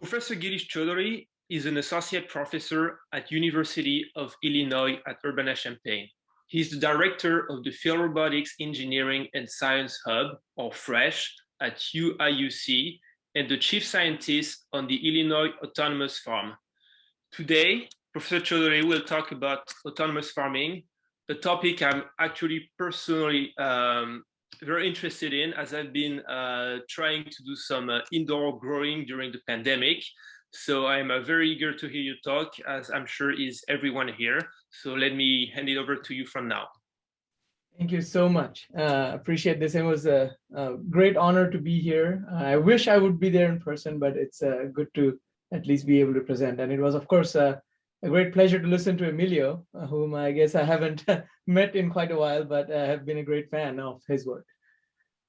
Professor Girish Chowdhary is an associate professor at University of Illinois at Urbana-Champaign. He's the director of the Field Robotics Engineering and Science Hub, or FRESH, at UIUC, and the chief scientist on the Illinois Autonomous Farm. Today, Professor Chowdhary will talk about autonomous farming, a topic I'm actually personally very interested in, as I've been trying to do some indoor growing during the pandemic. So I'm very eager to hear you talk, as I'm sure is everyone here. So let me hand it over to you from now. Thank you so much. Appreciate this. It was a great honor to be here. I wish I would be there in person, but it's good to at least be able to present. And it was, of course, a great pleasure to listen to Emilio, whom I guess I haven't met in quite a while, but I have been a great fan of his work.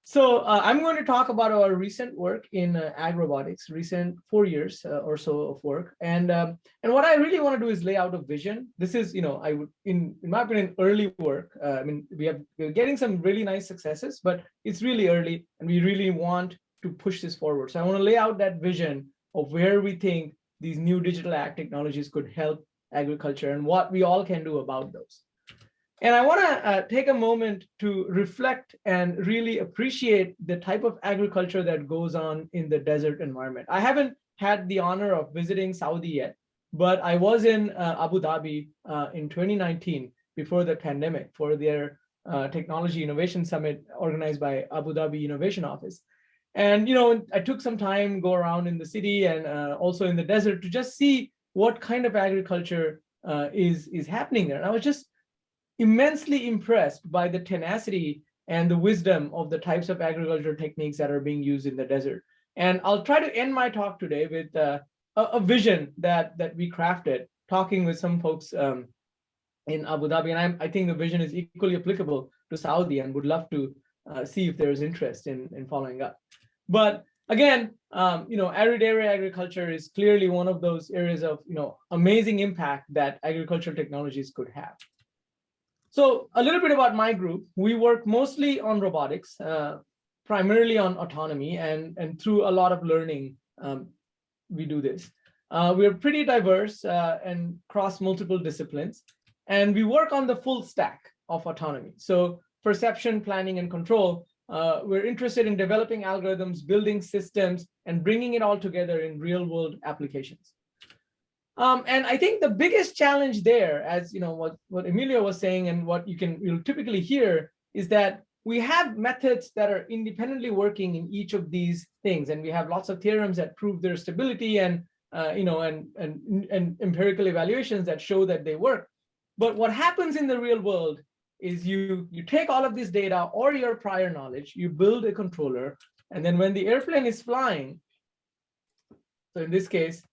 So I'm going to talk about our recent work in ag robotics, recent 4 years or so of work. And what I really want to do is lay out a vision. This is, I would, in my opinion, early work. I mean, we're getting some really nice successes, but it's really early, and we really want to push this forward. So I want to lay out that vision of where we think these new digital ag technologies could help agriculture and what we all can do about those. And I want to take a moment to reflect and really appreciate the type of agriculture that goes on in the desert environment. I haven't had the honor of visiting Saudi yet, but I was in Abu Dhabi in 2019 before the pandemic for their Technology Innovation Summit organized by Abu Dhabi Innovation Office. And I took some time, go around in the city and also in the desert to just see what kind of agriculture is happening there. And I was just immensely impressed by the tenacity and the wisdom of the types of agricultural techniques that are being used in the desert. And I'll try to end my talk today with a vision that we crafted, talking with some folks in Abu Dhabi. And I think the vision is equally applicable to Saudi, and would love to see if there's interest in following up. But again, arid area agriculture is clearly one of those areas of amazing impact that agricultural technologies could have. So a little bit about my group. We work mostly on robotics, primarily on autonomy, and through a lot of learning, we do this. We're pretty diverse and cross multiple disciplines, and we work on the full stack of autonomy. So perception, planning, and control. We're interested in developing algorithms, building systems, and bringing it all together in real-world applications. And I think the biggest challenge there, as what Emilio was saying, and what you'll typically hear, is that we have methods that are independently working in each of these things, and we have lots of theorems that prove their stability, and and empirical evaluations that show that they work. But what happens in the real world is you take all of this data or your prior knowledge, you build a controller, and then when the airplane is flying, so in this case,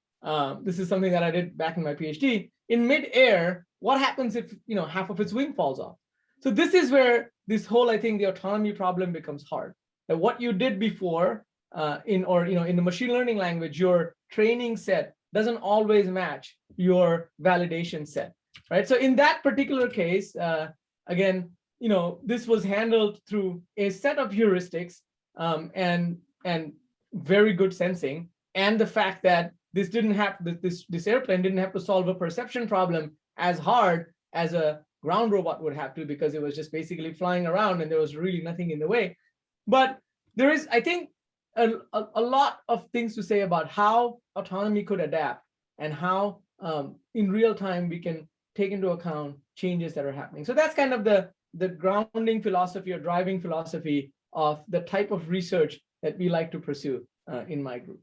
this is something that I did back in my PhD. In mid-air, what happens if half of its wing falls off? So this is where this whole, I think, the autonomy problem becomes hard. That what you did before, in the machine learning language, your training set doesn't always match your validation set, right? So in that particular case, again, this was handled through a set of heuristics and very good sensing, and the fact that this airplane didn't have to solve a perception problem as hard as a ground robot would have to, because it was just basically flying around and there was really nothing in the way. But there is, I think, a lot of things to say about how autonomy could adapt, and how in real time we can take into account changes that are happening. So that's kind of the grounding philosophy or driving philosophy of the type of research that we like to pursue in my group.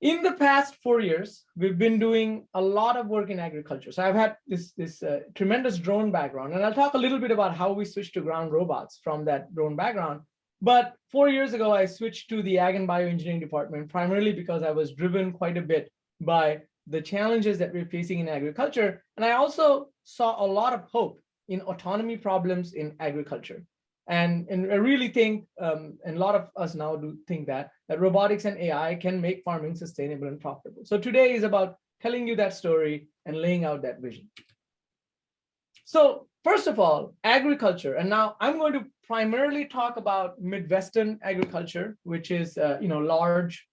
In the past 4 years, we've been doing a lot of work in agriculture. So I've had this tremendous drone background, and I'll talk a little bit about how we switched to ground robots from that drone background. But 4 years ago, I switched to the Ag and Bioengineering department, primarily because I was driven quite a bit by the challenges that we're facing in agriculture. And I also saw a lot of hope in autonomy problems in agriculture. And I really think, and a lot of us now do think that robotics and AI can make farming sustainable and profitable. So today is about telling you that story and laying out that vision. So First of all, agriculture. And now I'm going to primarily talk about Midwestern agriculture, which is large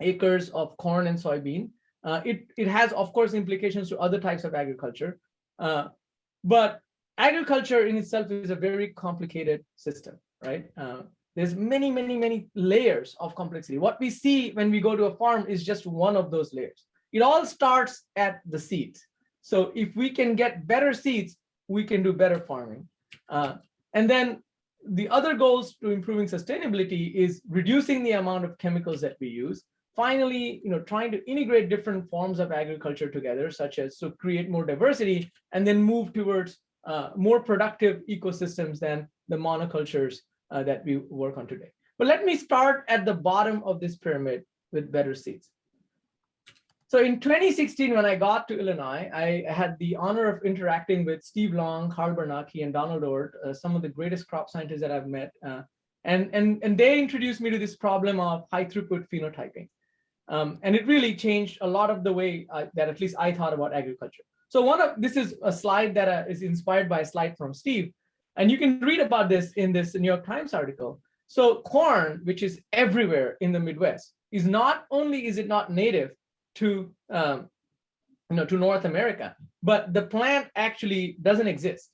acres of corn and soybean. It has, of course, implications to other types of agriculture. But agriculture in itself is a very complicated system, right? There's many, many, many layers of complexity. What we see when we go to a farm is just one of those layers. It all starts at the seeds. So if we can get better seeds, we can do better farming. And then the other goals to improving sustainability is reducing the amount of chemicals that we use. Finally, trying to integrate different forms of agriculture together, such as so create more diversity, and then move towards more productive ecosystems than the monocultures that we work on today. But let me start at the bottom of this pyramid with better seeds. So in 2016, when I got to Illinois, I had the honor of interacting with Steve Long, Carl Bernanke, and Donald Ort, some of the greatest crop scientists that I've met. And they introduced me to this problem of high throughput phenotyping. And it really changed a lot of the way that at least I thought about agriculture. So this is a slide that is inspired by a slide from Steve. And you can read about this in this New York Times article. So corn, which is everywhere in the Midwest, is not only is it not native to North America, but the plant actually doesn't exist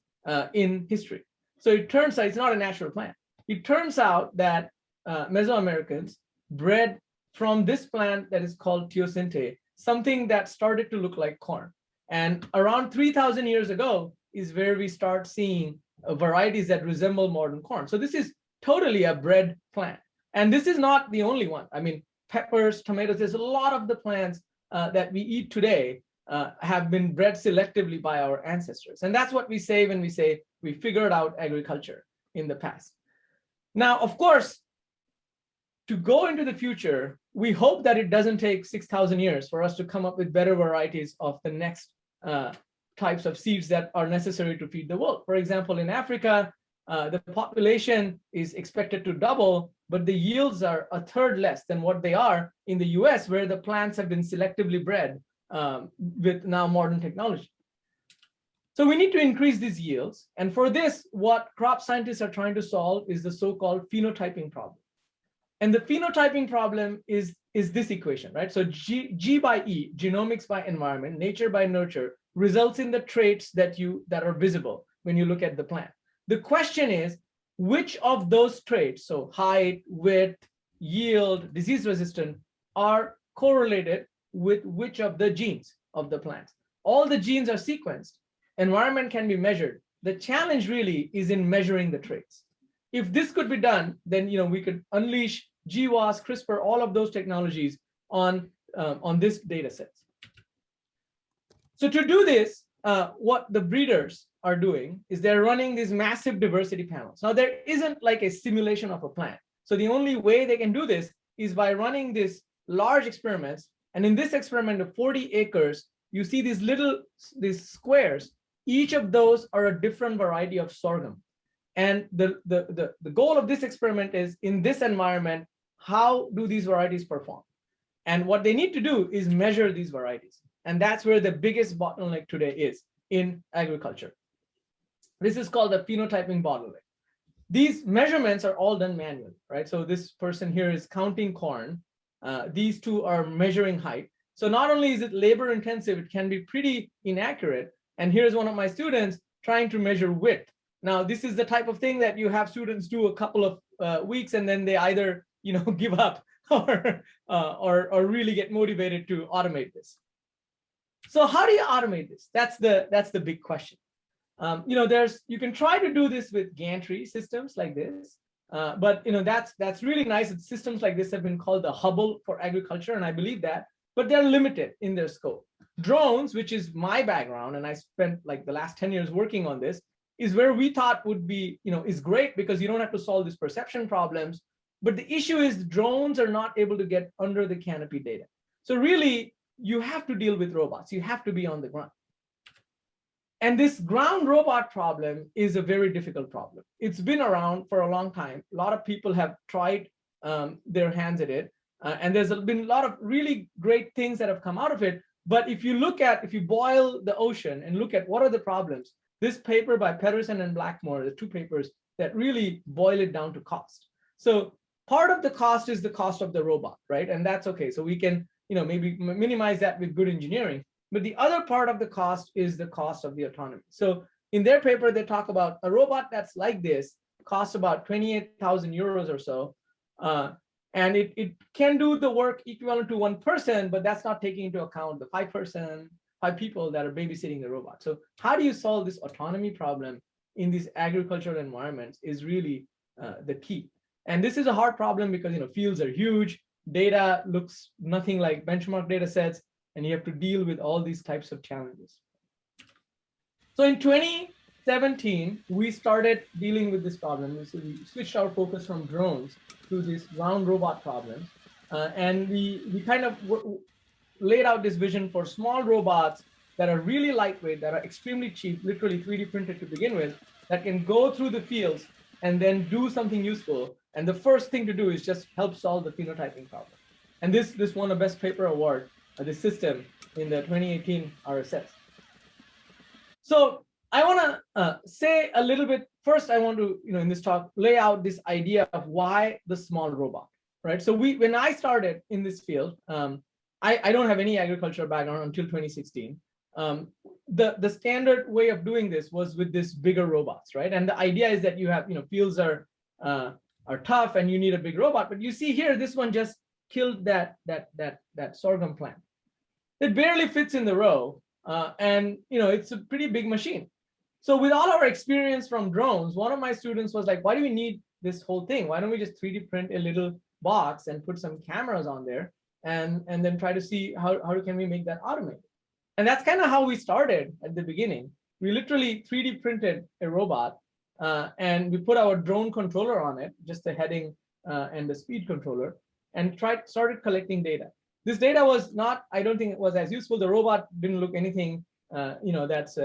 in history. So it turns out it's not a natural plant. It turns out that Mesoamericans bred from this plant that is called teosinte, something that started to look like corn. And around 3,000 years ago is where we start seeing varieties that resemble modern corn. So this is totally a bred plant. And this is not the only one. I mean, peppers, tomatoes, there's a lot of the plants that we eat today have been bred selectively by our ancestors. And that's what we say when we say we figured out agriculture in the past. Now, of course, to go into the future, we hope that it doesn't take 6,000 years for us to come up with better varieties of the next types of seeds that are necessary to feed the world. For example, in Africa, the population is expected to double, but the yields are a third less than what they are in the US, where the plants have been selectively bred with now modern technology. So we need to increase these yields. And for this, what crop scientists are trying to solve is the so-called phenotyping problem. And the phenotyping problem is this equation, right? So G by E, genomics by environment, nature by nurture, results in the traits that are visible when you look at the plant. The question is, which of those traits, so height, width, yield, disease resistant, are correlated with which of the genes of the plants? All the genes are sequenced. Environment can be measured. The challenge really is in measuring the traits. If this could be done, then we could unleash GWAS, CRISPR, all of those technologies on this data set. So to do this, what the breeders are doing is they're running these massive diversity panels. Now, there isn't like a simulation of a plant. So the only way they can do this is by running these large experiments. And in this experiment of 40 acres, you see these squares. Each of those are a different variety of sorghum. And the goal of this experiment is, in this environment, how do these varieties perform? And what they need to do is measure these varieties. And that's where the biggest bottleneck today is in agriculture. This is called the phenotyping bottleneck. These measurements are all done manually, right? So this person here is counting corn. These two are measuring height. So not only is it labor intensive, it can be pretty inaccurate. And here's one of my students trying to measure width. Now, this is the type of thing that you have students do a couple of weeks, and then they either give up or really get motivated to automate this. So how do you automate this? That's the big question. You can try to do this with gantry systems like this, but that's really nice. Systems like this have been called the Hubble for agriculture, and I believe that, but they're limited in their scope. Drones, which is my background, and I spent like the last 10 years working on this, is where we thought would be, is great because you don't have to solve these perception problems. But the issue is drones are not able to get under the canopy data. So really, you have to deal with robots. You have to be on the ground. And this ground robot problem is a very difficult problem. It's been around for a long time. A lot of people have tried their hands at it. And there's been a lot of really great things that have come out of it. But if you boil the ocean and look at what are the problems, this paper by Pedersen and Blackmore, the two papers that really boil it down to cost. So part of the cost is the cost of the robot, right? And that's okay. So we can, maybe minimize that with good engineering. But the other part of the cost is the cost of the autonomy. So in their paper, they talk about a robot that's like this costs about 28,000 euros or so. And it can do the work equivalent to one person, but that's not taking into account the five people that are babysitting the robot. So how do you solve this autonomy problem in these agricultural environments is really the key. And this is a hard problem because fields are huge, data looks nothing like benchmark data sets, and you have to deal with all these types of challenges. So in 2017, we started dealing with this problem. So we switched our focus from drones to this ground robot problem. And we kind of laid out this vision for small robots that are really lightweight, that are extremely cheap, literally 3D printed to begin with, that can go through the fields and then do something useful. And the first thing to do is just help solve the phenotyping problem. And this won a Best Paper Award, this system, in the 2018 RSS. So I want to say a little bit, first I want to, in this talk, lay out this idea of why the small robot, right? So when I started in this field, I don't have any agricultural background until 2016. The standard way of doing this was with this bigger robots, right? And the idea is that you have, fields are tough and you need a big robot. But you see here, this one just killed that sorghum plant. It barely fits in the row, and it's a pretty big machine. So with all our experience from drones, one of my students was like, why do we need this whole thing? Why don't we just 3D print a little box and put some cameras on there and then try to see how can we make that automated? And that's kind of how we started at the beginning. We literally 3D printed a robot and we put our drone controller on it, just the heading and the speed controller, and started collecting data. This data was not, I don't think it was as useful. The robot didn't look anything, that's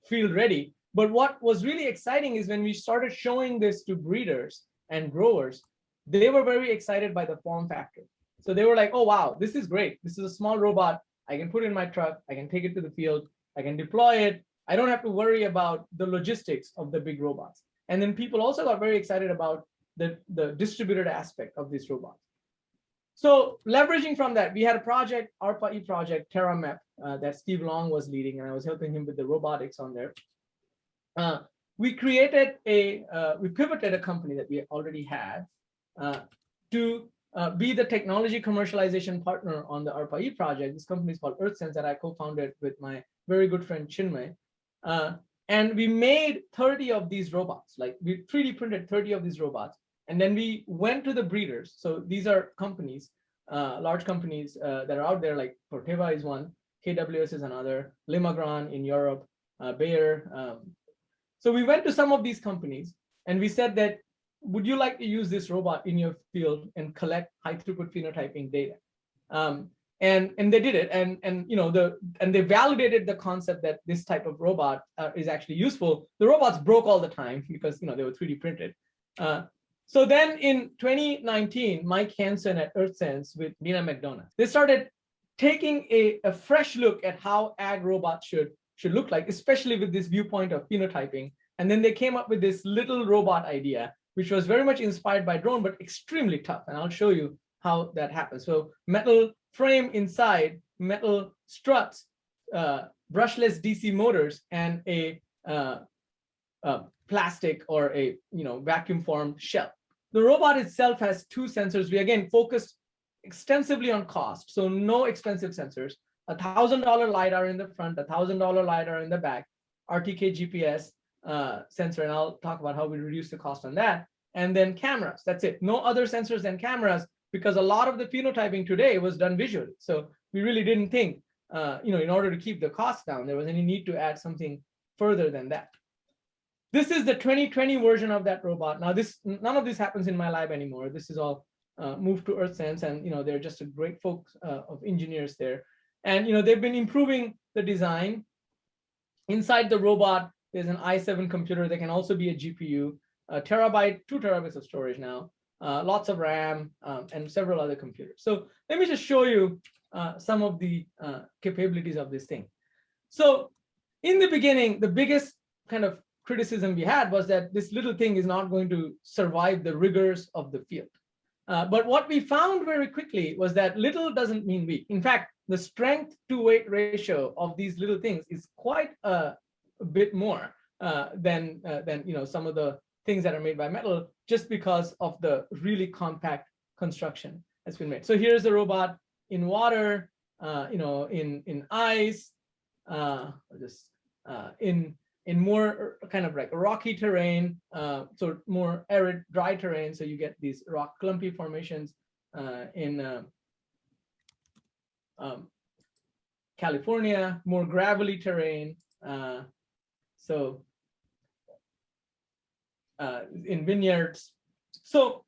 field ready. But what was really exciting is when we started showing this to breeders and growers, they were very excited by the form factor. So they were like, oh, wow, this is great. This is a small robot. I can put it in my truck. I can take it to the field. I can deploy it. I don't have to worry about the logistics of the big robots. And then people also got very excited about the distributed aspect of these robots. So leveraging from that, we had a project, ARPA-E project, TerraMap, that Steve Long was leading, and I was helping him with the robotics on there. We created we pivoted a company that we already had to be the technology commercialization partner on the ARPA-E project. This company is called Earthsense that I co-founded with my very good friend Chinmay. And we made 30 of these robots, like we 3D printed 30 of these robots. And then we went to the breeders. So these are companies, large companies that are out there, like Corteva is one, KWS is another, Limagran in Europe, Bayer. So we went to some of these companies and we said that, would you like to use this robot in your field and collect high throughput phenotyping data? And they did it, and they validated the concept that this type of robot is actually useful. The robots broke all the time because they were 3D printed. So then in 2019, Mike Hansen at Earthsense with Nina McDonough, they started taking a fresh look at how ag robots should look like, especially with this viewpoint of phenotyping. And then they came up with this little robot idea, which was very much inspired by drone, but extremely tough. And I'll show you how that happens. So metal frame inside, metal struts, brushless DC motors, and a plastic or a vacuum formed shell. The robot itself has two sensors. We again focused extensively on cost, so no expensive sensors. $1,000 LiDAR in the front, $1,000 LiDAR in the back, RTK GPS sensor, and I'll talk about how we reduce the cost on that. And then cameras. That's it. No other sensors than cameras, because a lot of the phenotyping today was done visually. So we really didn't think, in order to keep the cost down, there was any need to add something further than that. This is the 2020 version of that robot. Now, none of this happens in my lab anymore. This is all moved to Earthsense, and they're just a great folks of engineers there. And they've been improving the design. Inside the robot, there's an i7 computer that can also be a GPU, a terabyte, 2 terabytes of storage now, lots of RAM, and several other computers. So let me just show you some of the capabilities of this thing. So in the beginning, the biggest kind of criticism we had was that this little thing is not going to survive the rigors of the field. But what we found very quickly was that little doesn't mean weak. In fact, the strength to weight ratio of these little things is quite a bit more than some of the things that are made by metal, just because of the really compact construction that's been made. So here's the robot in water, in ice, in more kind of like rocky terrain, so more arid, dry terrain. So you get these rock clumpy formations in California, more gravelly terrain. In vineyards. So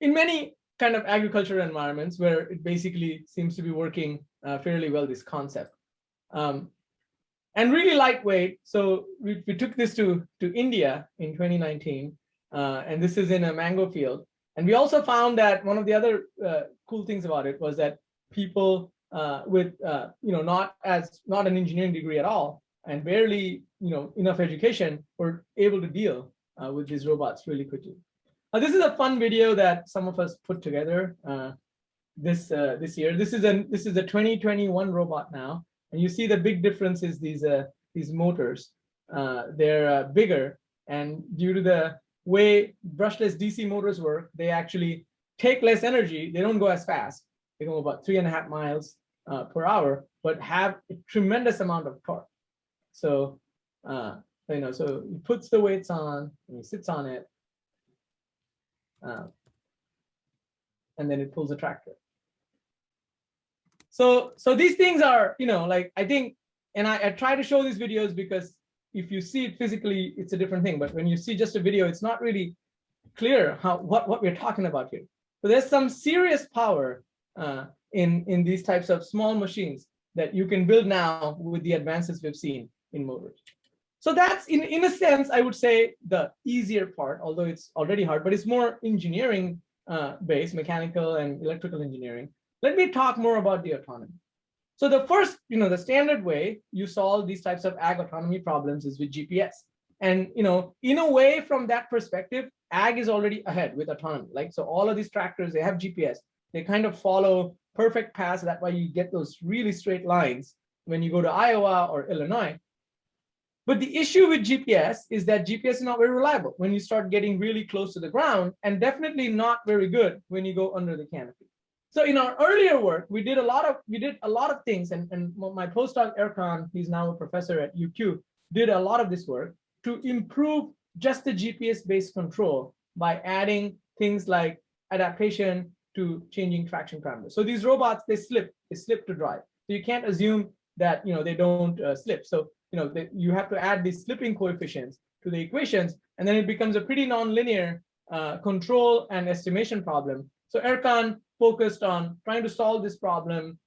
in many kind of agricultural environments where it basically seems to be working fairly well, this concept. And really lightweight. So we took this to India in 2019, and this is in a mango field. And we also found that one of the other cool things about it was that people with not an engineering degree at all and barely enough education were able to deal with these robots really quickly. This is a fun video that some of us put together this year. This is a 2021 robot now. And you see the big difference is these motors. They're bigger, and due to the way brushless DC motors work, they actually take less energy. They don't go as fast. They go about 3.5 miles per hour, but have a tremendous amount of torque. So so he puts the weights on and he sits on it, and then it pulls the tractor. So these things are, I think, and I try to show these videos because if you see it physically, it's a different thing. But when you see just a video, it's not really clear what we're talking about here. So there's some serious power in these types of small machines that you can build now with the advances we've seen in motors. So that's, in a sense, I would say the easier part, although it's already hard, but it's more engineering based, mechanical and electrical engineering. Let me talk more about the autonomy. So the first, the standard way you solve these types of ag autonomy problems is with GPS. And, in a way, from that perspective, ag is already ahead with autonomy. So all of these tractors, they have GPS. They kind of follow perfect paths. That's why you get those really straight lines when you go to Iowa or Illinois. But the issue with GPS is that GPS is not very reliable when you start getting really close to the ground, and definitely not very good when you go under the canopy. So in our earlier work, we did a lot of things, and my postdoc Aircon, he's now a professor at UQ, did a lot of this work to improve just the GPS-based control by adding things like adaptation to changing traction parameters. So these robots, they slip to drive. So you can't assume that they don't slip. So you have to add these slipping coefficients to the equations, and then it becomes a pretty nonlinear control and estimation problem. So Aircon focused on trying to solve this problem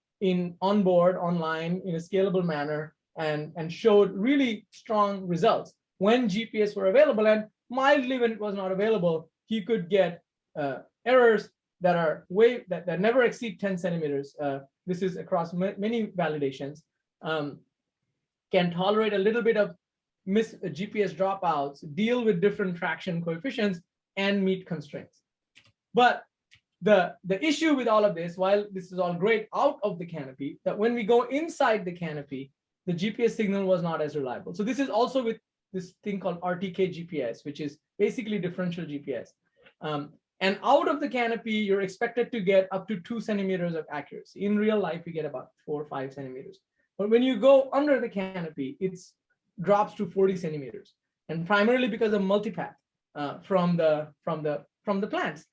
onboard, online, in a scalable manner, and showed really strong results when GPS were available. And mildly when it was not available, he could get errors that are that never exceed 10 centimeters. This is across many validations. Can tolerate a little bit of GPS dropouts, deal with different traction coefficients, and meet constraints. But the issue with all of this, while this is all great out of the canopy, that when we go inside the canopy, the GPS signal was not as reliable. So this is also with this thing called RTK GPS, which is basically differential GPS. And out of the canopy, you're expected to get up to 2 centimeters of accuracy. In real life, you get about 4 or 5 centimeters. But when you go under the canopy, it drops to 40 centimeters, and primarily because of multipath from the plants.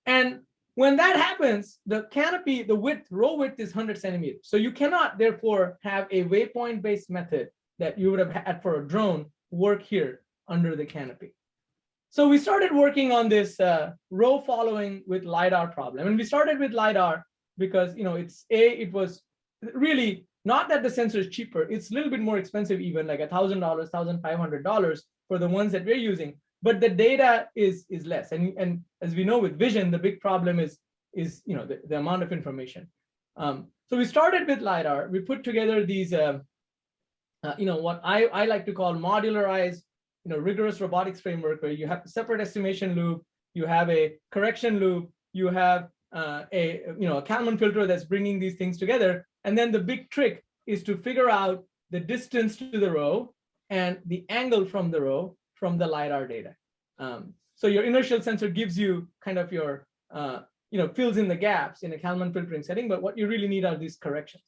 And when that happens, the canopy, the row width is 100 centimeters. So you cannot, therefore, have a waypoint-based method that you would have had for a drone work here under the canopy. So we started working on this row following with LiDAR problem. And we started with LiDAR because, it was really not that the sensor is cheaper. It's a little bit more expensive, even like $1,000, $1,500 for the ones that we're using. But the data is less. And as we know with vision, the big problem is the amount of information. So we started with LiDAR. We put together these what I like to call modularized, rigorous robotics framework, where you have a separate estimation loop, you have a correction loop, you have a Kalman filter that's bringing these things together, and then the big trick is to figure out the distance to the row and the angle from the row from the LiDAR data. So your inertial sensor gives you kind of your fills in the gaps in a Kalman filtering setting, but what you really need are these corrections,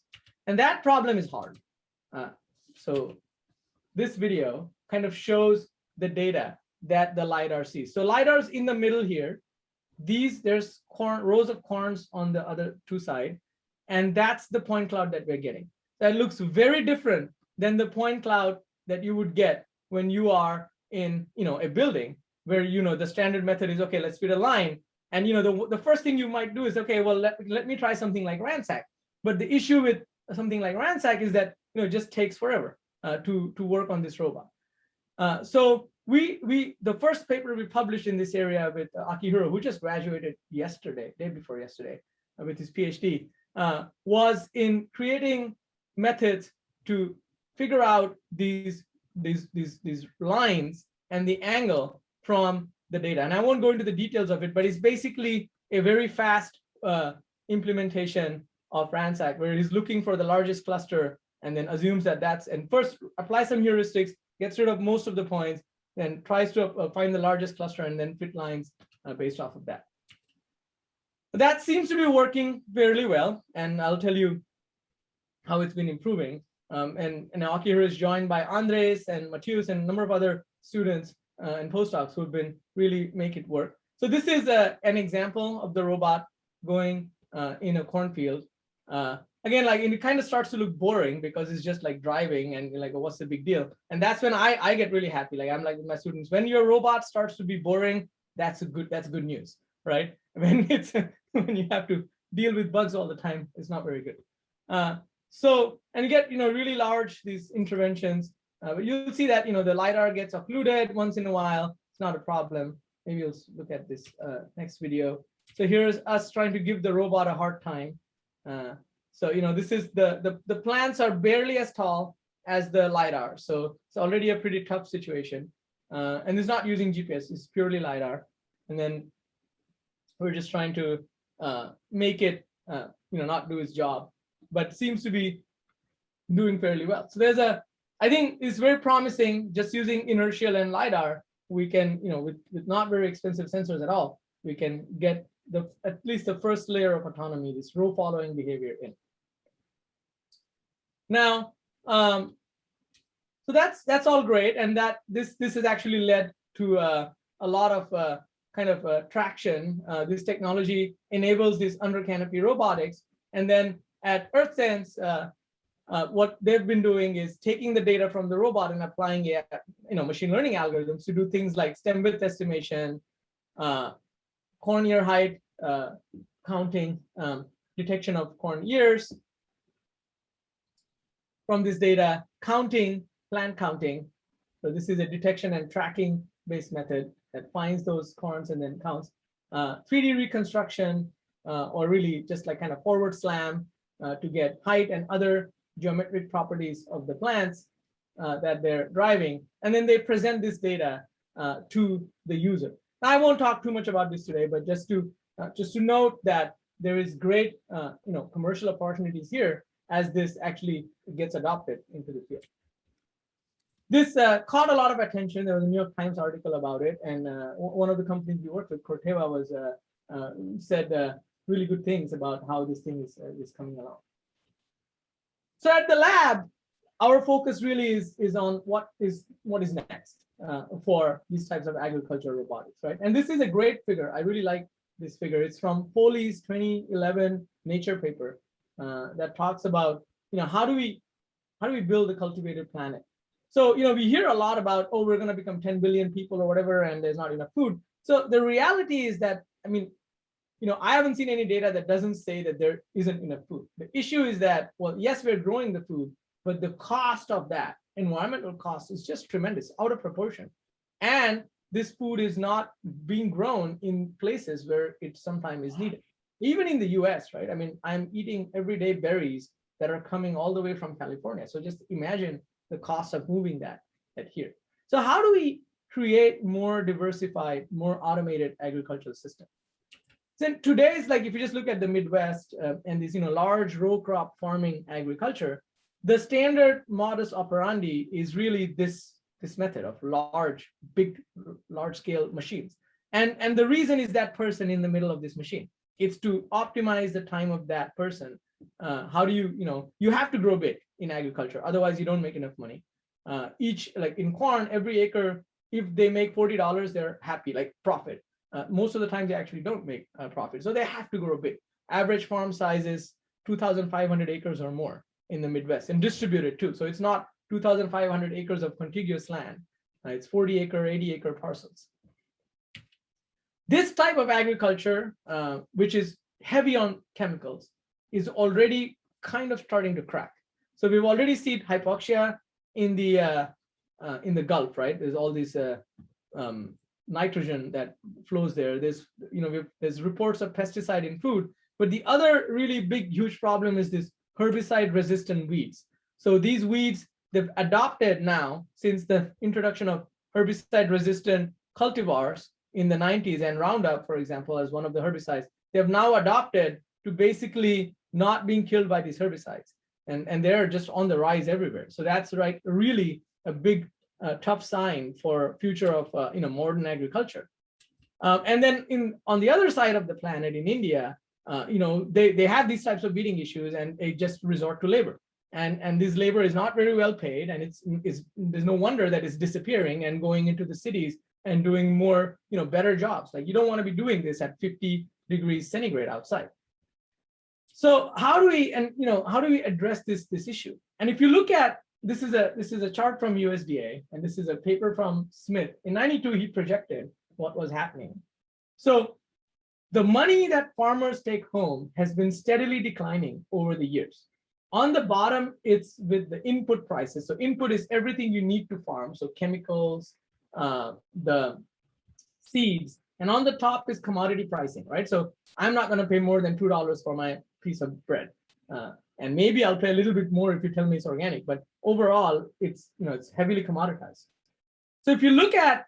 and that problem is hard. So this video kind of shows the data that the LiDAR sees. So LiDAR's in the middle here. There's rows of corns on the other two sides, and that's the point cloud that we're getting. That looks very different than the point cloud that you would get when you are in a building where the standard method is, okay, let's fit a line. And the first thing you might do is, okay, well, let me try something like Ransack. But the issue with something like Ransack is that it just takes forever to work on this robot. So the first paper we published in this area with Akihiro, who just graduated day before yesterday, with his PhD, was in creating methods to figure out these lines and the angle from the data. And I won't go into the details of it, but it's basically a very fast implementation of Ransack, where he's looking for the largest cluster and then assumes that and first applies some heuristics, gets rid of most of the points, then tries to find the largest cluster and then fit lines based off of that. That seems to be working fairly well, and I'll tell you how it's been improving. And Akihiro is joined by Andres and Matthias and a number of other students and postdocs who have been really make it work. So this is an example of the robot going in a cornfield. Again, it kind of starts to look boring because it's just like driving and you're like, oh, what's the big deal? And that's when I get really happy. Like I'm like with my students, when your robot starts to be boring, that's good news, right? When you have to deal with bugs all the time, it's not very good. And you get really large these interventions, but you'll see that the LiDAR gets occluded once in a while. It's not a problem. Maybe you'll look at this next video. So here's us trying to give the robot a hard time. So this is the plants are barely as tall as the LiDAR, so it's already a pretty tough situation. And it's not using GPS; it's purely LiDAR. And then we're just trying to make it not do its job, but seems to be doing fairly well. So I think it's very promising. Just using inertial and LiDAR, we can with not very expensive sensors at all, we can get at least the first layer of autonomy, this row following behavior in. Now, so that's all great, and that this has actually led to a lot of traction. This technology enables this under-canopy robotics, and then at Earthsense, what they've been doing is taking the data from the robot and applying machine learning algorithms to do things like stem width estimation, corn ear height counting, detection of corn ears from this data, plant counting. So this is a detection and tracking based method that finds those corns and then counts. 3D reconstruction, or really just like kind of forward slam to get height and other geometric properties of the plants that they're driving. And then they present this data to the user. Now, I won't talk too much about this today, but just to note that there is great commercial opportunities here as this actually gets adopted into the field. This caught a lot of attention. There was a New York Times article about it, and one of the companies we worked with, Corteva, said really good things about how this thing is coming along. So at the lab, our focus really is on what is next for these types of agriculture robotics, right? And this is a great figure. I really like this figure. It's from Foley's 2011 Nature paper that talks about how do we build a cultivated planet. So we hear a lot about, oh, we're going to become 10 billion people or whatever, and there's not enough food. So the reality is that, I haven't seen any data that doesn't say that there isn't enough food. The issue is that, well, yes, we're growing the food, but the cost of that, environmental cost, is just tremendous, out of proportion. And this food is not being grown in places where it sometimes is needed. Even in the US, right? I'm eating everyday berries that are coming all the way from California. So just imagine the cost of moving that here. So how do we create more diversified, more automated agricultural system? So today's, like, if you just look at the Midwest and these, large row crop farming agriculture, the standard modus operandi is really this method of large scale machines. And the reason is that person in the middle of this machine. It's to optimize the time of that person. How do you have to grow big in agriculture, otherwise you don't make enough money. Like in corn, every acre, if they make $40, they're happy, like profit. Most of the time they actually don't make profit. So they have to grow big. Average farm size is 2,500 acres or more in the Midwest, and distributed too. So it's not 2,500 acres of contiguous land. It's 40 acre, 80 acre parcels. This type of agriculture, which is heavy on chemicals, is already kind of starting to crack. So we've already seen hypoxia in the Gulf, right? There's all this nitrogen that flows there. There's reports of pesticide in food, but the other really big, huge problem is this herbicide-resistant weeds. So these weeds, they've adopted now, since the introduction of herbicide-resistant cultivars in the 90s, and Roundup, for example, as one of the herbicides, they've now adopted to basically not being killed by these herbicides. And they're just on the rise everywhere. So that's really a big, tough sign for future of modern agriculture. And then on the other side of the planet, in India, they have these types of weeding issues, and they just resort to labor. And this labor is not very well paid, and there's no wonder that it's disappearing and going into the cities and doing more, better jobs. Like, you don't want to be doing this at 50 degrees centigrade outside. So how do we address this issue? And if you look at, this is a chart from USDA, and this is a paper from Smith. In '92, he projected what was happening. So the money that farmers take home has been steadily declining over the years. On the bottom, it's with the input prices. So input is everything you need to farm. So chemicals, the seeds, and on the top is commodity pricing, right? So I'm not going to pay more than $2 for my piece of bread. And maybe I'll pay a little bit more if you tell me it's organic, but overall, it's heavily commoditized. So if you look at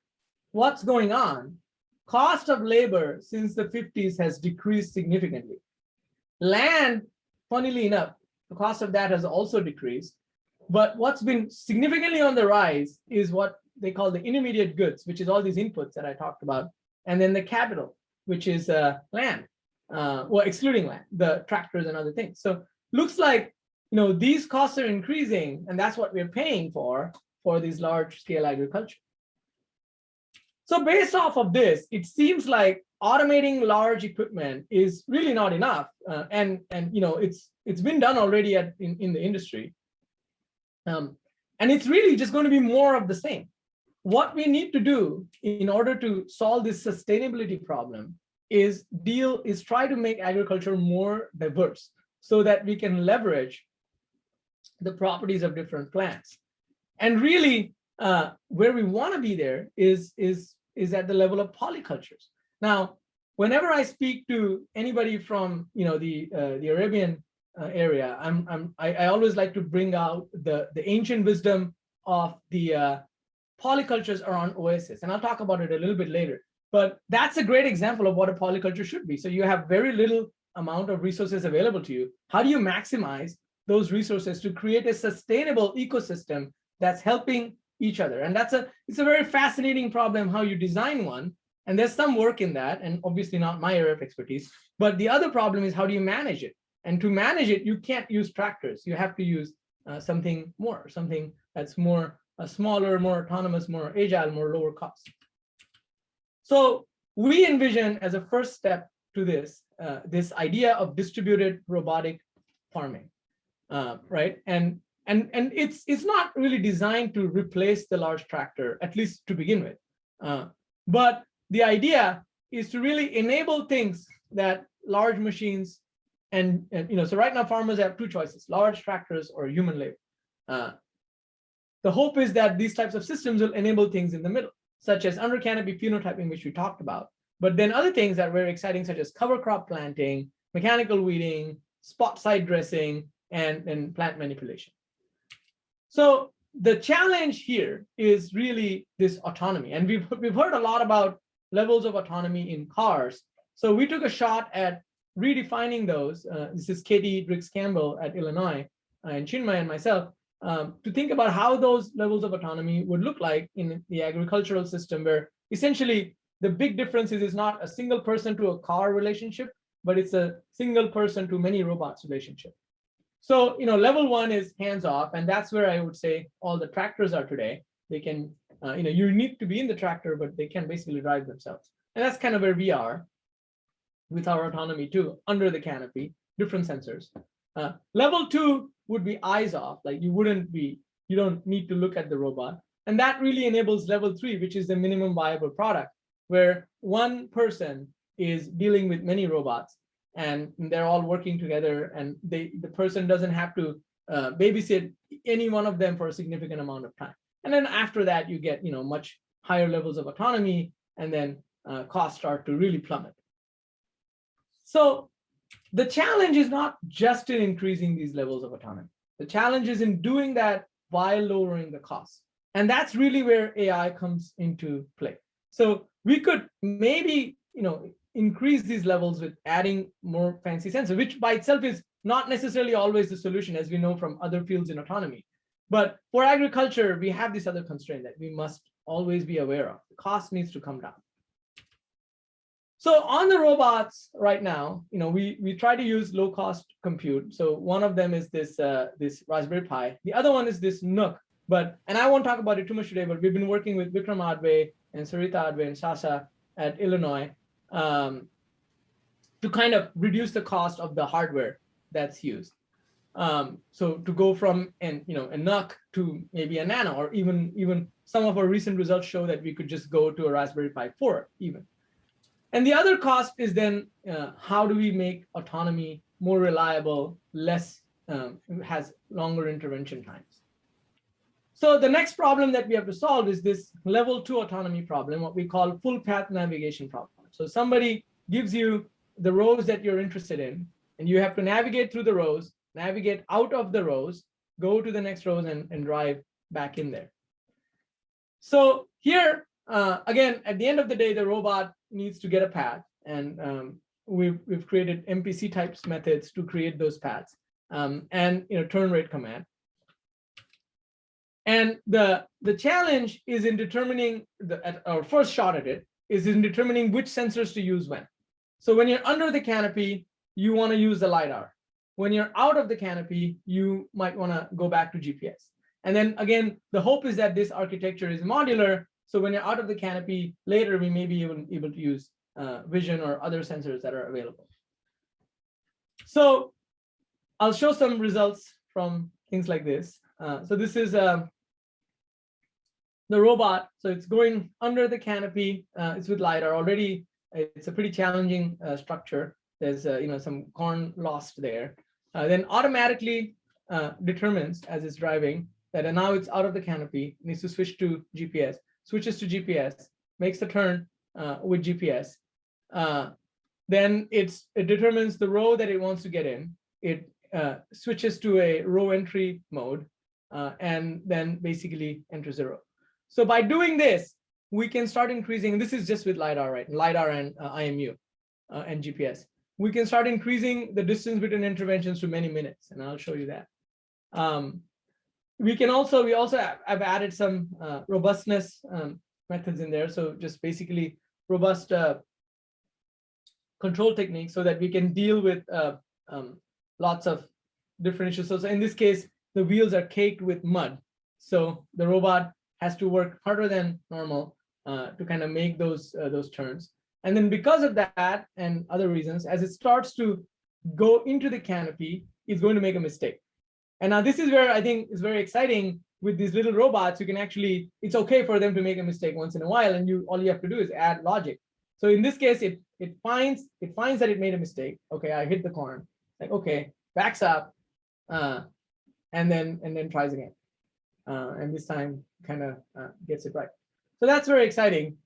what's going on, cost of labor since the 50s has decreased significantly. Land, funnily enough, the cost of that has also decreased. But what's been significantly on the rise is what they call the intermediate goods, which is all these inputs that I talked about, and then the capital, which is land, well, excluding land, the tractors and other things. So looks like these costs are increasing, and that's what we're paying for these large-scale agriculture. So based off of this, it seems like automating large equipment is really not enough, and it's been done already in the industry, and it's really just going to be more of the same. What we need to do in order to solve this sustainability problem is try to make agriculture more diverse, so that we can leverage the properties of different plants. And really, where we want to be there is at the level of polycultures. Now, whenever I speak to anybody from the Arabian area, I always like to bring out the ancient wisdom of the polycultures around oasis, and I'll talk about it a little bit later. But that's a great example of what a polyculture should be. So you have very little amount of resources available to you. How do you maximize those resources to create a sustainable ecosystem that's helping each other? And it's a very fascinating problem how you design one. And there's some work in that, and obviously not my area of expertise. But the other problem is, how do you manage it? And to manage it, you can't use tractors. You have to use something that's more smaller, more autonomous, more agile, more lower cost. So we envision, as a first step to this, this idea of distributed robotic farming, right? And it's not really designed to replace the large tractor, at least to begin with. But the idea is to really enable things that large machines and so right now farmers have two choices: large tractors or human labor. The hope is that these types of systems will enable things in the middle, such as under-canopy phenotyping, which we talked about. But then other things that are very exciting, such as cover crop planting, mechanical weeding, spot side dressing, and plant manipulation. So the challenge here is really this autonomy. And we've heard a lot about levels of autonomy in cars. So we took a shot at redefining those. This is Katie Drix-Campbell at Illinois, and Chinmay and myself, to think about how those levels of autonomy would look like in the agricultural system, where essentially the big difference is it's not a single person to a car relationship, but it's a single person to many robots relationship. So, level one is hands off, and that's where I would say all the tractors are today. They can, you need to be in the tractor, but they can basically drive themselves. And that's kind of where we are with our autonomy too, under the canopy, different sensors. Level two would be eyes off, like you don't need to look at the robot. And that really enables level three, which is the minimum viable product, where one person is dealing with many robots and they're all working together, and the person doesn't have to babysit any one of them for a significant amount of time. And then after that, you get much higher levels of autonomy, and then costs start to really plummet. So the challenge is not just in increasing these levels of autonomy. The challenge is in doing that while lowering the cost. And that's really where AI comes into play. So we could maybe increase these levels with adding more fancy sensors, which by itself is not necessarily always the solution, as we know from other fields in autonomy. But for agriculture, we have this other constraint that we must always be aware of. The cost needs to come down. So on the robots right now, we try to use low-cost compute. So one of them is this Raspberry Pi. The other one is this Nook. And I won't talk about it too much today, but we've been working with Vikram Adve and Sarita Adve and Sasha at Illinois to kind of reduce the cost of the hardware that's used. So to go from a Nook to maybe a Nano, or even some of our recent results show that we could just go to a Raspberry Pi 4 even. And the other cost is then how do we make autonomy more reliable, has longer intervention times. So the next problem that we have to solve is this level 2 autonomy problem, what we call full path navigation problem. So somebody gives you the rows that you're interested in, and you have to navigate through the rows, navigate out of the rows, go to the next rows, and drive back in there. So here, again, at the end of the day, the robot needs to get a path, and we've created MPC types methods to create those paths, and turn rate command. And the challenge is in determining our first shot at it is in determining which sensors to use when. So when you're under the canopy, you want to use the LiDAR. When you're out of the canopy, you might want to go back to GPS. And then again, the hope is that this architecture is modular. So when you're out of the canopy, later we may be able to use vision or other sensors that are available. So I'll show some results from things like this. So this is the robot. So it's going under the canopy. It's with LiDAR already. It's a pretty challenging structure. There's some corn lost there. Then automatically determines as it's driving that now it's out of the canopy, needs to switch to GPS. Switches to GPS, makes the turn with GPS. Then it determines the row that it wants to get in. It switches to a row entry mode, and then basically enters a row. So by doing this, we can start increasing, and this is just with LiDAR, right? LiDAR and IMU and GPS. We can start increasing the distance between interventions to many minutes, and I'll show you that. We also have added some robustness methods in there. So just basically robust control techniques so that we can deal with lots of different issues. So in this case, the wheels are caked with mud. So the robot has to work harder than normal to kind of make those turns. And then because of that and other reasons, as it starts to go into the canopy, it's going to make a mistake. And now this is where I think is very exciting with these little robots. You can actually, it's okay for them to make a mistake once in a while, and all you have to do is add logic. So in this case, it finds that it made a mistake. Okay, I hit the corn. Like, okay, backs up, and then tries again. And this time kind of gets it right. So that's very exciting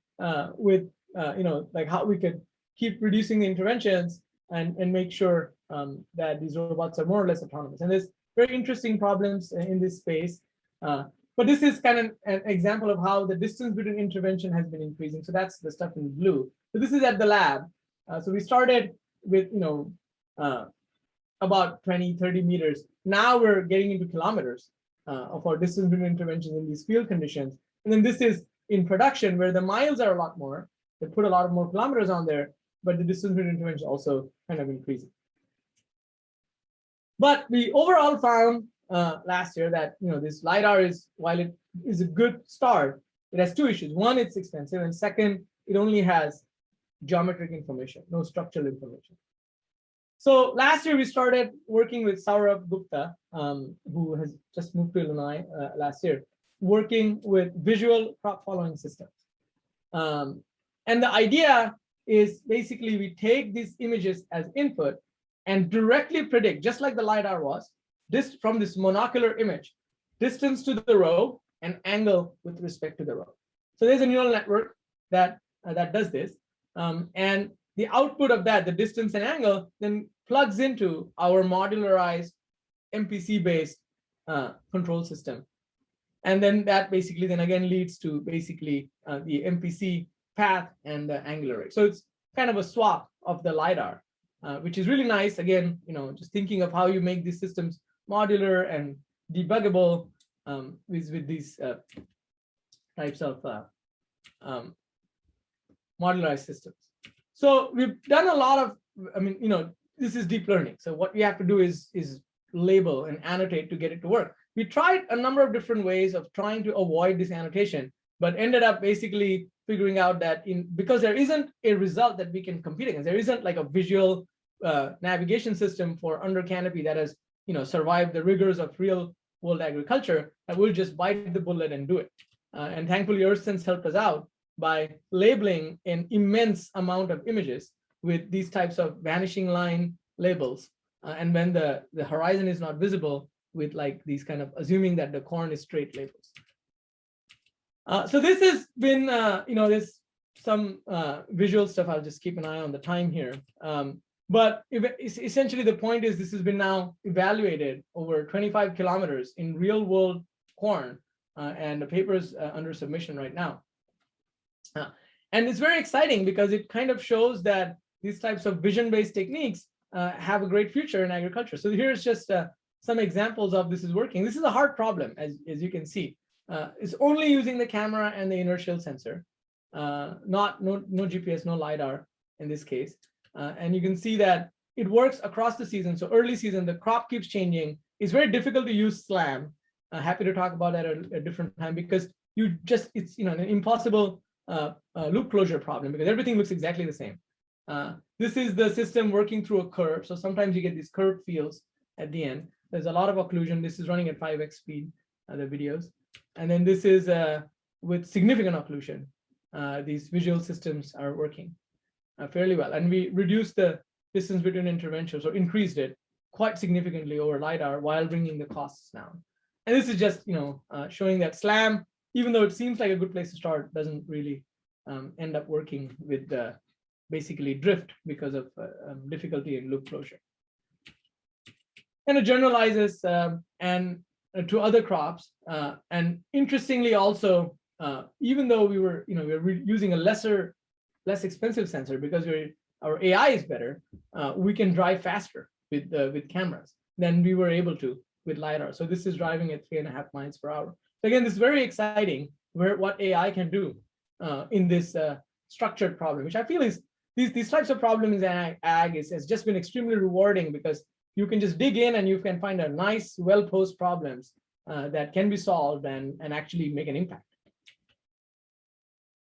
with like how we could keep reducing the interventions and make sure that these robots are more or less autonomous. And there's very interesting problems in this space. But this is kind of an example of how the distance between intervention has been increasing. So that's the stuff in blue. So this is at the lab. So we started with, about 20, 30 meters. Now we're getting into kilometers of our distance between interventions in these field conditions. And then this is in production where the miles are a lot more. They put a lot of more kilometers on there, but the distance between interventions also kind of increasing. But we overall found last year that this LiDAR is, while it is a good start, it has two issues. One, it's expensive, and second, it only has geometric information, no structural information. So last year we started working with Saurabh Gupta, who has just moved to Illinois last year, working with visual crop following systems. And the idea is basically we take these images as input and directly predict, just like the LiDAR was, this from this monocular image, distance to the row and angle with respect to the row. So there's a neural network that does this. And the output of that, the distance and angle, then plugs into our modularized MPC-based control system. And then that basically then again leads to basically the MPC path and the angular rate. So it's kind of a swap of the LiDAR, which is really nice. Again, just thinking of how you make these systems modular and debuggable with these types of modularized systems. So we've done a lot of, this is deep learning. So what we have to do is label and annotate to get it to work. We tried a number of different ways of trying to avoid this annotation, but ended up basically figuring out that because there isn't a result that we can compete against, there isn't like a visual navigation system for under canopy that has survived the rigors of real world agriculture, that will just bite the bullet and do it. And thankfully, Earthsense helped us out by labeling an immense amount of images with these types of vanishing line labels. And when the horizon is not visible, with like these kind of assuming that the corn is straight labels. So this has been, there's some visual stuff. I'll just keep an eye on the time here. But essentially the point is this has been now evaluated over 25 kilometers in real world corn, and the paper is under submission right now. And it's very exciting because it kind of shows that these types of vision-based techniques have a great future in agriculture. So here's just some examples of this is working. This is a hard problem, as you can see. It's only using the camera and the inertial sensor, no GPS, no LiDAR in this case. And you can see that it works across the season. So early season, the crop keeps changing. It's very difficult to use SLAM. Happy to talk about that at a different time, because it's an impossible loop closure problem, because everything looks exactly the same. This is the system working through a curve. So sometimes you get these curved fields at the end. There's a lot of occlusion. This is running at 5x speed, the videos. And then this is with significant occlusion. These visual systems are working fairly well. And we reduced the distance between interventions, or increased it quite significantly over LiDAR while bringing the costs down. And this is just showing that SLAM, even though it seems like a good place to start, doesn't really end up working with basically drift because of difficulty in loop closure. And it generalizes and to other crops. And interestingly, also, even though we were using a less expensive sensor, because our AI is better, we can drive faster with cameras than we were able to with LiDAR. So this is driving at 3.5 miles per hour. So again, this is very exciting what AI can do in this structured problem, which I feel is these types of problems in ag has just been extremely rewarding, because you can just dig in and you can find a nice, well-posed problems that can be solved and actually make an impact.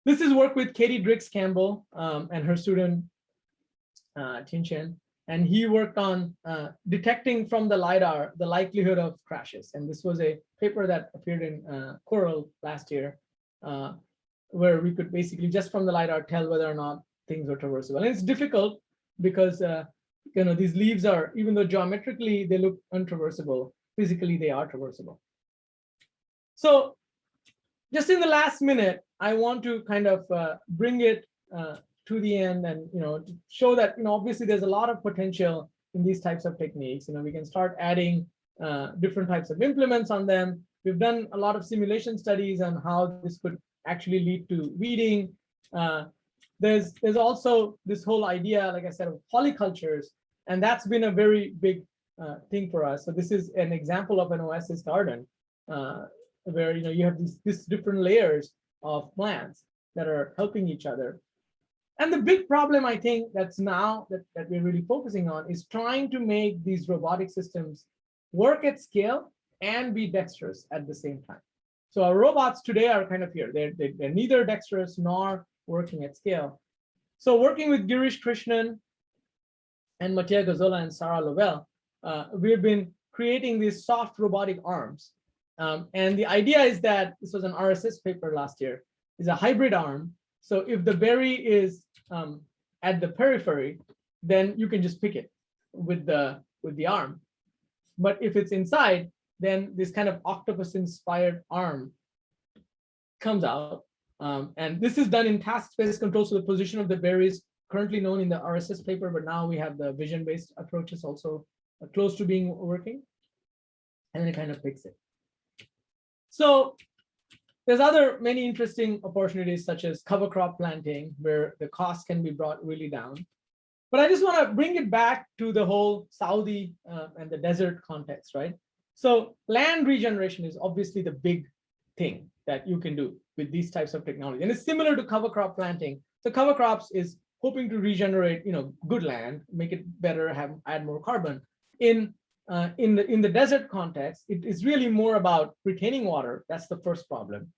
This is work with Katie Drix Campbell and her student, Tin Chen. And he worked on detecting from the LiDAR the likelihood of crashes. And this was a paper that appeared in Coral last year, where we could basically just from the LiDAR tell whether or not things were traversable. And it's difficult because these leaves are, even though geometrically they look untraversable, physically they are traversable. So just in the last minute, I want to kind of bring it to the end and show that obviously there's a lot of potential in these types of techniques. We can start adding different types of implements on them. we've done a lot of simulation studies on how this could actually lead to weeding. There's also this whole idea, like I said, of polycultures, and that's been a very big thing for us. So this is an example of an oasis garden, where you have these different layers of plants that are helping each other. And the big problem, I think, that's now that we're really focusing on is trying to make these robotic systems work at scale and be dexterous at the same time. So our robots today are kind of here. They're neither dexterous nor working at scale. So working with Girish Krishnan and Mattia Gazzola and Sarah Lovell, we've been creating these soft robotic arms. And the idea is that, this was an RSS paper last year, is a hybrid arm. So if the berry is at the periphery, then you can just pick it with the arm. But if it's inside, then this kind of octopus-inspired arm comes out. And this is done in task space control. So the position of the berries currently known in the RSS paper, but now we have the vision-based approaches also close to being working. And then it kind of picks it. So there's other many interesting opportunities, such as cover crop planting, where the cost can be brought really down. But I just want to bring it back to the whole Saudi and the desert context, right? So land regeneration is obviously the big thing that you can do with these types of technology. And it's similar to cover crop planting. So cover crops is hoping to regenerate, good land, make it better, add more carbon. In the desert context, it is really more about retaining water. That's the first problem.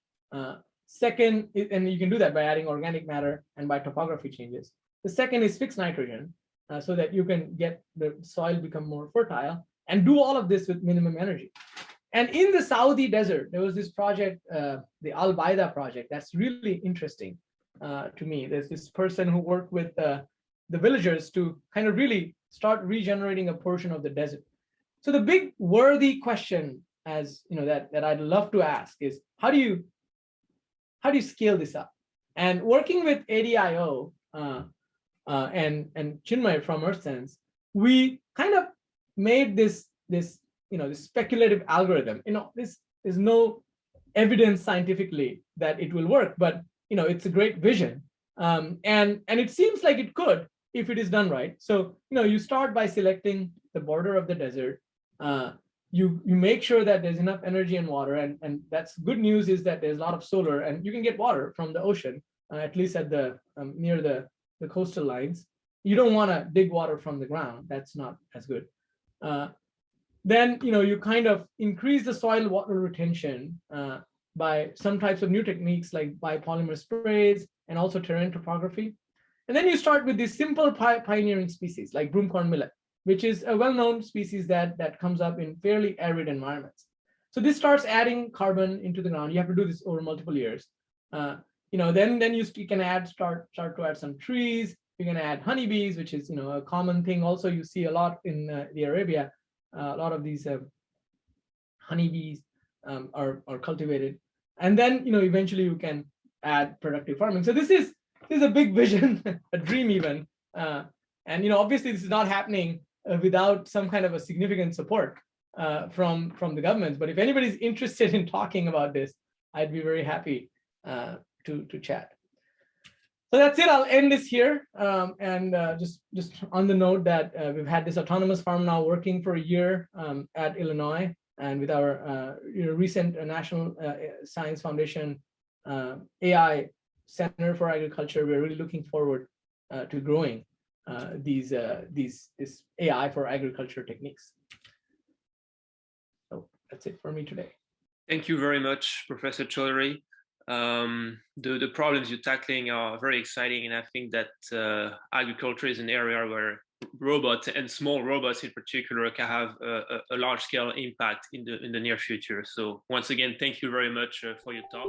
Second, and you can do that by adding organic matter and by topography changes. The second is fixed nitrogen, so that you can get the soil become more fertile, and do all of this with minimum energy. And in the Saudi desert, there was this project, the Al Baida project, that's really interesting to me. There's this person who worked with the villagers to kind of really start regenerating a portion of the desert. So the big worthy question, as that I'd love to ask is, how do you scale this up? And working with ADIO and Chinmay from Earthsense, we kind of made this speculative algorithm. There's no evidence scientifically that it will work, but it's a great vision, and it seems like it could if it is done right. So you start by selecting the border of the desert. You make sure that there's enough energy and water, and that's good news is that there's a lot of solar, and you can get water from the ocean, at least at the near the coastal lines. You don't want to dig water from the ground. That's not as good. Then you kind of increase the soil water retention by some types of new techniques like biopolymer sprays and also terrain topography. And then you start with these simple pioneering species like broomcorn millet, which is a well-known species that comes up in fairly arid environments. So this starts adding carbon into the ground. You have to do this over multiple years. Then you can start to add some trees. You can add honeybees, which is a common thing. Also, you see a lot in the Arabia. A lot of these honeybees are cultivated, and then eventually you can add productive farming. So this is a big vision, a dream even, and obviously this is not happening without some kind of a significant support from the governments. But if anybody's interested in talking about this, I'd be very happy to chat. So that's it. I'll end this here, and just on the note that we've had this autonomous farm now working for a year at Illinois, and with our recent National Science Foundation AI Center for Agriculture, we're really looking forward to growing this AI for agriculture techniques. So that's it for me today. Thank you very much, Professor Chowdhary. The problems you're tackling are very exciting, and I think that agriculture is an area where robots and small robots in particular can have a large-scale impact in the near future. So once again, thank you very much for your talk.